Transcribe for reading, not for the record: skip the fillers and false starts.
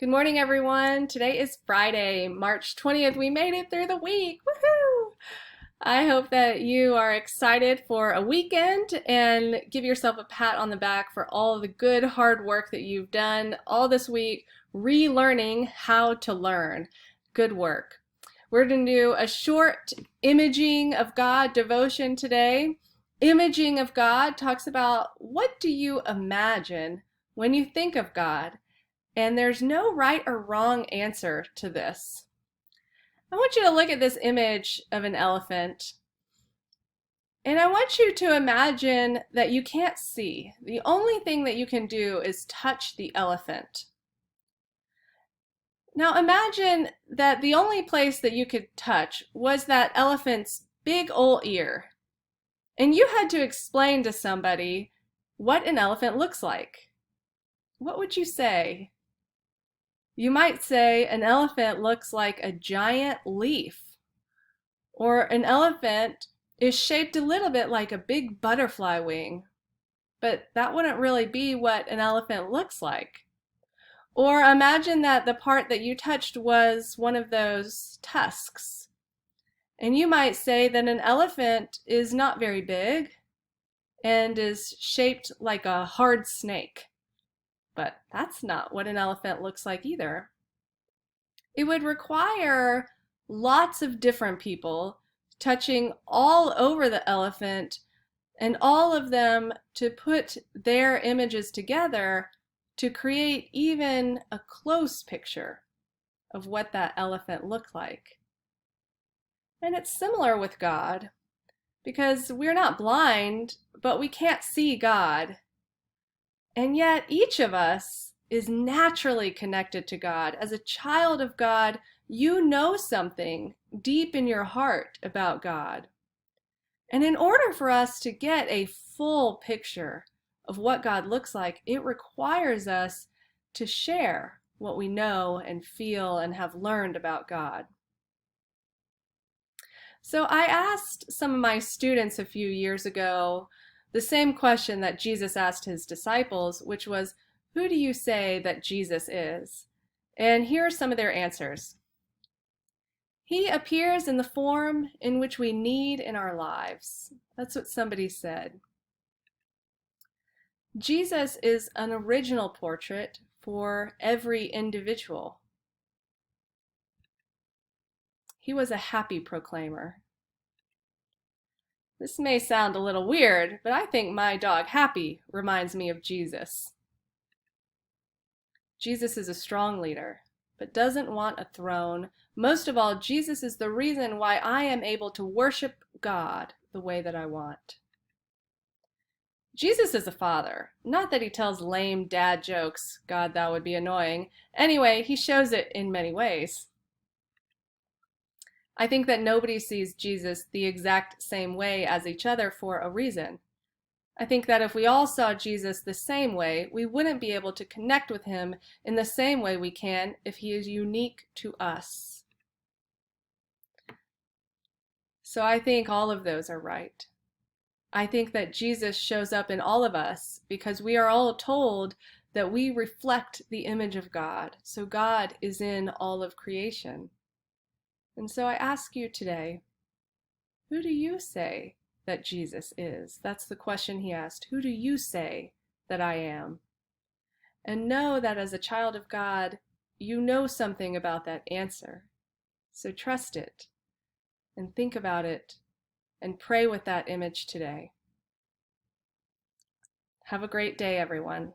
Good morning, everyone. Today is Friday, March 20th. We made it through the week. Woohoo! I hope that you are excited for a weekend and give yourself a pat on the back for all of the good hard work that you've done all this week, relearning how to learn. Good work. We're going to do a short imaging of God devotion today. Imaging of God talks about what do you imagine when you think of God? And there's no right or wrong answer to this. I want you to look at this image of an elephant. And I want you to imagine that you can't see. The only thing that you can do is touch the elephant. Now imagine that the only place that you could touch was that elephant's big old ear. And you had to explain to somebody what an elephant looks like. What would you say? You might say an elephant looks like a giant leaf, or an elephant is shaped a little bit like a big butterfly wing, but that wouldn't really be what an elephant looks like. Or imagine that the part that you touched was one of those tusks, and you might say that an elephant is not very big and is shaped like a hard snake, but that's not what an elephant looks like either. It would require lots of different people touching all over the elephant and all of them to put their images together to create even a close picture of what that elephant looked like. And it's similar with God because we're not blind, but we can't see God. And yet each of us is naturally connected to God. As a child of God, you know something deep in your heart about God. And in order for us to get a full picture of what God looks like, it requires us to share what we know and feel and have learned about God. So I asked some of my students a few years ago the same question that Jesus asked his disciples, which was, who do you say that Jesus is? And here are some of their answers. He appears in the form in which we need in our lives. That's what somebody said. Jesus is an original portrait for every individual. He was a happy proclaimer. This may sound a little weird, but I think my dog Happy reminds me of Jesus. Jesus is a strong leader, but doesn't want a throne. Most of all, Jesus is the reason why I am able to worship God the way that I want. Jesus is a father. Not that he tells lame dad jokes. God, that would be annoying. Anyway, he shows it in many ways. I think that nobody sees Jesus the exact same way as each other for a reason. I think that if we all saw Jesus the same way, we wouldn't be able to connect with him in the same way we can if he is unique to us. So I think all of those are right. I think that Jesus shows up in all of us because we are all told that we reflect the image of God. So God is in all of creation. And so I ask you today, who do you say that Jesus is? That's the question he asked. Who do you say that I am? And know that as a child of God, you know something about that answer. So trust it and think about it and pray with that image today. Have a great day, everyone.